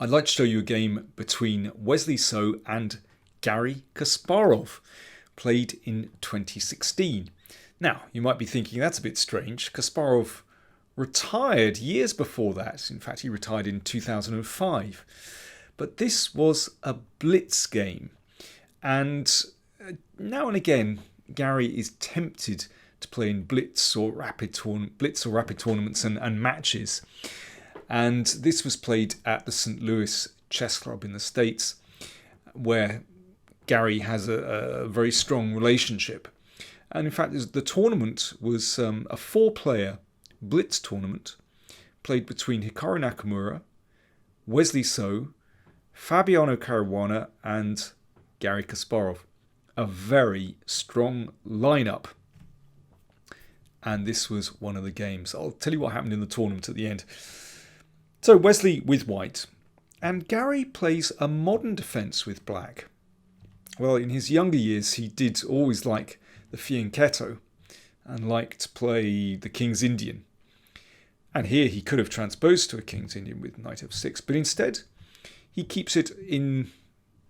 I'd like to show you a game between Wesley So and Garry Kasparov, played in 2016. Now, you might be thinking that's a bit strange. Kasparov retired years before that. In fact, he retired in 2005. But this was a Blitz game. And now and again, Garry is tempted to play in Blitz or rapid tournaments and matches. And this was played at the St. Louis Chess Club in the States, where Garry has a very strong relationship. And in fact, the tournament was a 4-player Blitz tournament played between Hikaru Nakamura, Wesley So, Fabiano Caruana and Garry Kasparov. A very strong lineup. And this was one of the games. I'll tell you what happened in the tournament at the end. So Wesley with white, and Garry plays a modern defence with black. Well, in his younger years, he did always like the fianchetto and liked to play the King's Indian. And here he could have transposed to a King's Indian with knight f6, but instead he keeps it in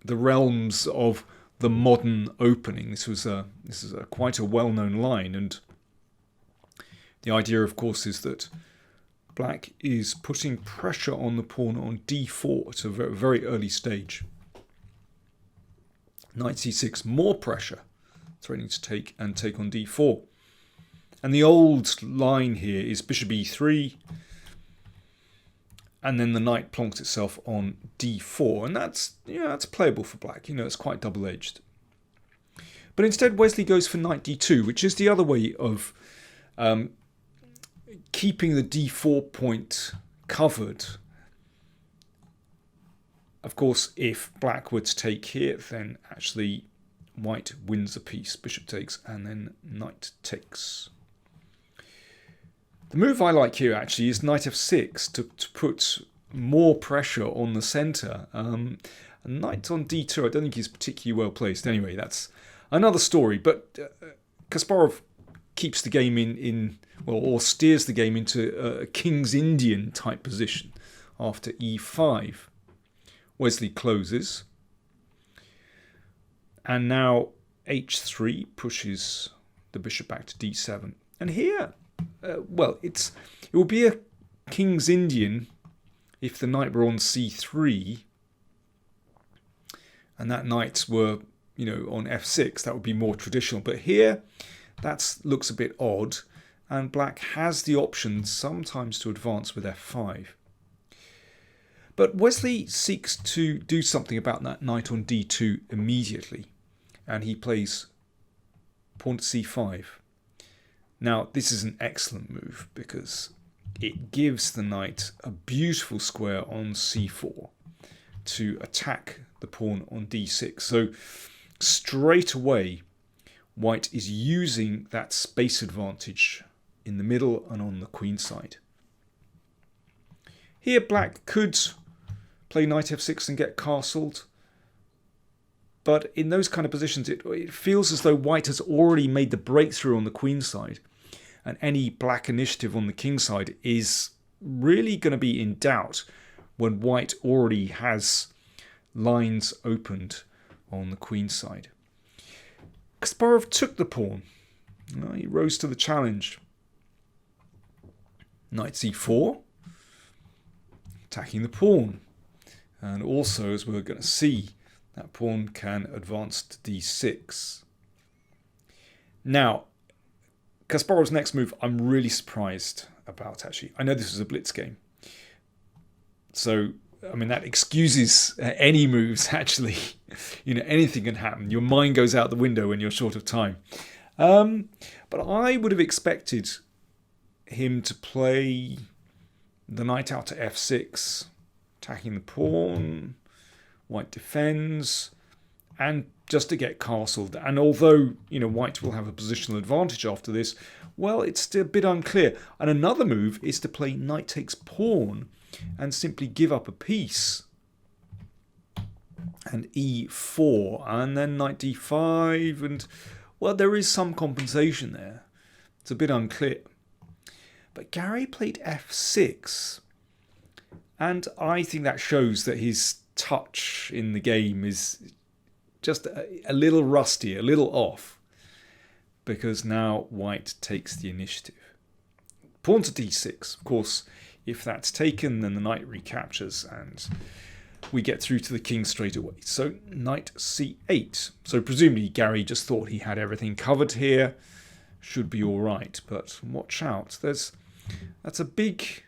the realms of the modern opening. This is quite a well-known line, and the idea, of course, is that Black is putting pressure on the pawn on d4 at a very, very early stage. Knight c6, more pressure, threatening to take on d4. And the old line here is bishop e3, and then the knight plonks itself on d4, and that's playable for Black. It's quite double-edged. But instead, Wesley goes for knight d2, which is the other way of keeping the d4 point covered. Of course, if Black were to take here, then actually White wins a piece. Bishop takes, and then Knight takes. The move I like here actually is Knight f6 to put more pressure on the centre. Knight on d2 I don't think is particularly well placed. Anyway, that's another story. But Kasparov keeps the game or steers the game into a King's Indian type position after e5. Wesley closes. And now h3 pushes the bishop back to d7. And here, it would be a King's Indian if the knight were on c3 and that knight were, on f6. That would be more traditional. But here, that looks a bit odd, and Black has the option sometimes to advance with f5. But Wesley seeks to do something about that knight on d2 immediately, and he plays pawn to c5. Now, this is an excellent move because it gives the knight a beautiful square on c4 to attack the pawn on d6. So straight away, White is using that space advantage in the middle and on the queen side. Here Black could play knight f6 and get castled, but in those kind of positions it feels as though White has already made the breakthrough on the queen side, and any Black initiative on the king side is really going to be in doubt when White already has lines opened on the queen side. Kasparov took the pawn. He rose to the challenge. Knight c4, attacking the pawn. And also, as we're going to see, that pawn can advance to d6. Now, Kasparov's next move, I'm really surprised about, actually. I know this was a Blitz game. So, that excuses any moves, actually. Anything can happen. Your mind goes out the window when you're short of time. But I would have expected him to play the knight out to f6, attacking the pawn. White defends, and just to get castled. And although, White will have a positional advantage after this, well, it's still a bit unclear. And another move is to play knight takes pawn and simply give up a piece. And e4, and then knight d5, and, well, there is some compensation there. It's a bit unclear. But Garry played f6, And I think that shows that his touch in the game is just a little rusty, a little off, because now white takes the initiative. Pawn to d6. Of course, if that's taken, then the knight recaptures and we get through to the king straight away. So knight c8. So presumably Garry just thought he had everything covered here. Should be all right, but watch out. That's a big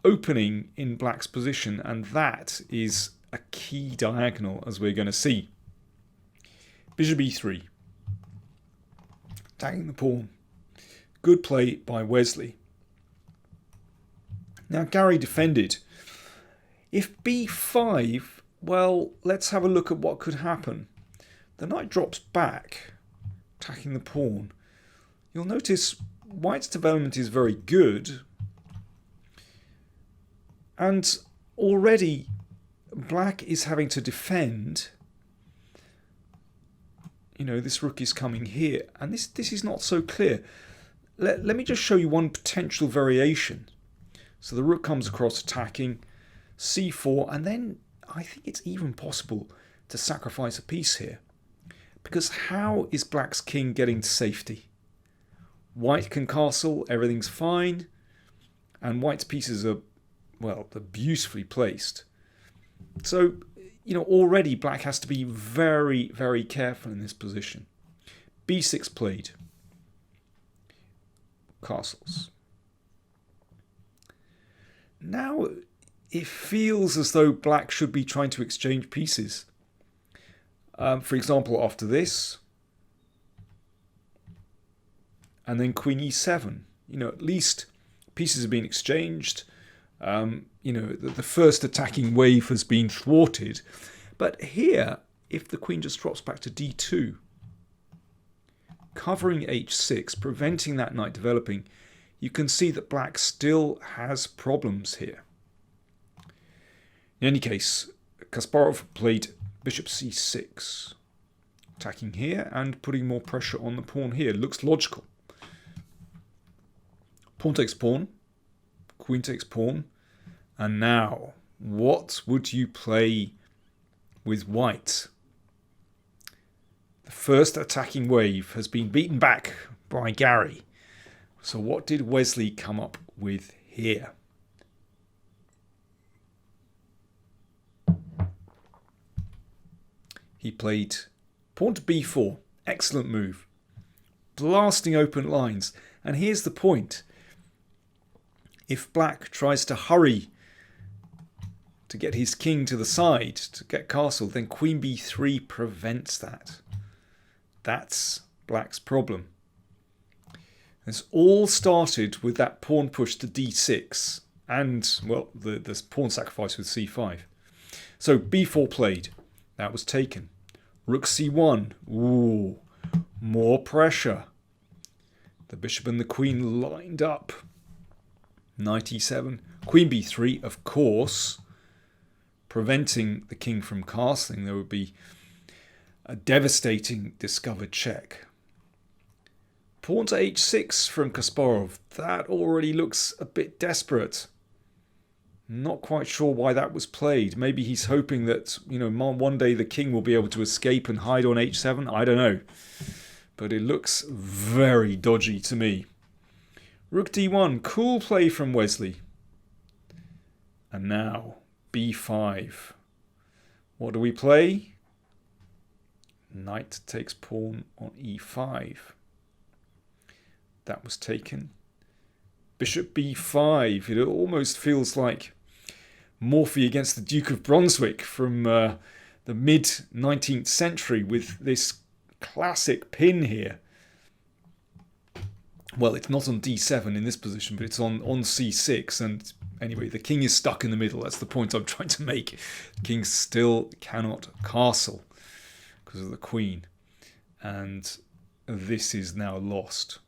opening in black's position, and that is a key diagonal, as we're going to see. Bishop e3. Attacking the pawn. Good play by Wesley. Now Garry defended. If b5, well, let's have a look at what could happen. The knight drops back, attacking the pawn. You'll notice white's development is very good. And already black is having to defend. You know, this rook is coming here. And this is not so clear. Let me just show you one potential variation. So the rook comes across attacking, c4, and then I think it's even possible to sacrifice a piece here. Because how is black's king getting to safety? White can castle, everything's fine, and white's pieces are, well, they're beautifully placed. So, you know, already black has to be very, very careful in this position. b6 played. Castles. Now it feels as though black should be trying to exchange pieces. For example, after this, and then queen e7. You know, at least pieces have been exchanged. You know, the first attacking wave has been thwarted. But here, if the queen just drops back to d2, covering h6, preventing that knight developing, you can see that black still has problems here. In any case, Kasparov played bishop c6, attacking here and putting more pressure on the pawn here. Looks logical. Pawn takes pawn, queen takes pawn, and now what would you play with white? The first attacking wave has been beaten back by Garry. So what did Wesley come up with here? He played pawn to b4. Excellent move. Blasting open lines. And here's the point. If black tries to hurry to get his king to the side, to get castled, then queen b3 prevents that. That's black's problem. This all started with that pawn push to d6 and, well, the pawn sacrifice with c5. So b4 played. That was taken. Rook c1. Ooh, more pressure. The bishop and the queen lined up. Knight e7. Queen b3, of course, preventing the king from castling. There would be a devastating discovered check. Pawn to h6 from Kasparov. That already looks a bit desperate. Not quite sure why that was played. Maybe he's hoping that, you know, one day the king will be able to escape and hide on h7. I don't know. But it looks very dodgy to me. Rook d1. Cool play from Wesley. And now b5. What do we play? Knight takes pawn on e5. That was taken. Bishop b5. It almost feels like Morphy against the Duke of Brunswick from the mid-19th century with this classic pin here. Well, it's not on d7 in this position, but it's on c6. And anyway, the king is stuck in the middle. That's the point I'm trying to make. The king still cannot castle because of the queen. And this is now lost.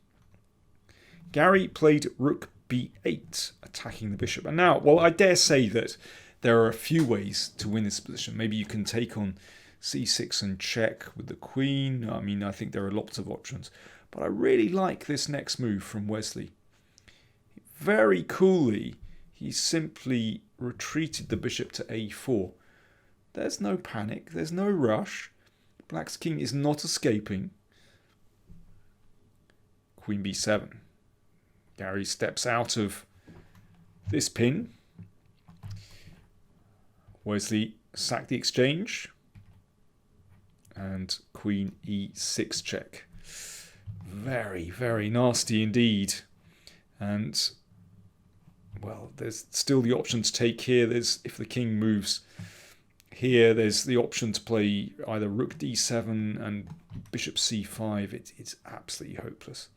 Garry played rook b8, attacking the bishop. And now, well, I dare say that there are a few ways to win this position. Maybe you can take on c6 and check with the queen. I mean, I think there are lots of options. But I really like this next move from Wesley. Very coolly, He simply retreated the bishop to a4. There's no panic. There's no rush. Black's king is not escaping. Queen b7. Garry steps out of this pin. Wesley sacked the exchange. And queen e6 check. Very, very nasty indeed. And, well, there's still the option to take here. There's, if the king moves here, there's the option to play either rook d7 and bishop c5. It's absolutely hopeless.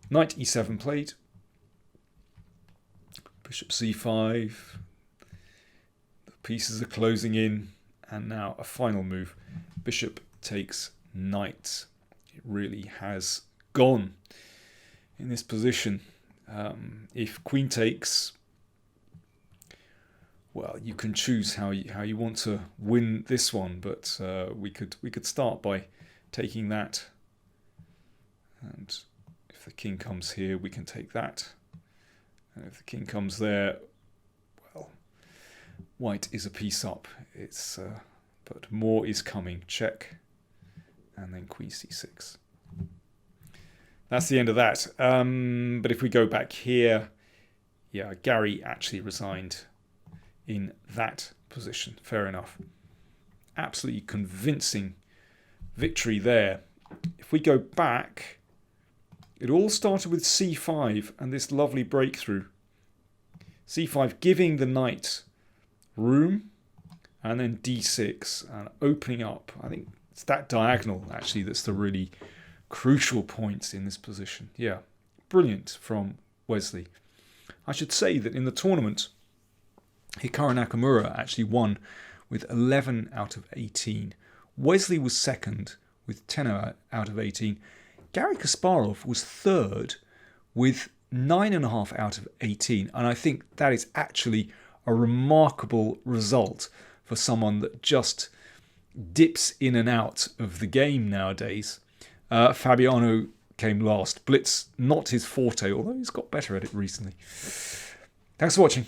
Knight e7 played. Bishop c5. The pieces are closing in. And now a final move. Bishop takes knight. It really has gone in this position. If queen takes, well, you can choose how you want to win this one, but we could start by taking that. And if the king comes here, we can take that. And if the king comes there, well, white is a piece up. It's but more is coming. Check, and then queen c6. That's the end of that. But if we go back here, yeah, Garry actually resigned in that position. Fair enough. Absolutely convincing victory there. If we go back, it all started with c5 and this lovely breakthrough. c5 giving the knight room, and then d6 and opening up. I think it's that diagonal actually that's the really crucial point in this position. Yeah, brilliant from Wesley. I should say that in the tournament, Hikaru Nakamura actually won with 11 out of 18. Wesley was second with 10 out of 18. Garry Kasparov was third with 9.5 out of 18. And I think that is actually a remarkable result for someone that just dips in and out of the game nowadays. Fabiano came last. Blitz, not his forte, although he's got better at it recently. Thanks for watching.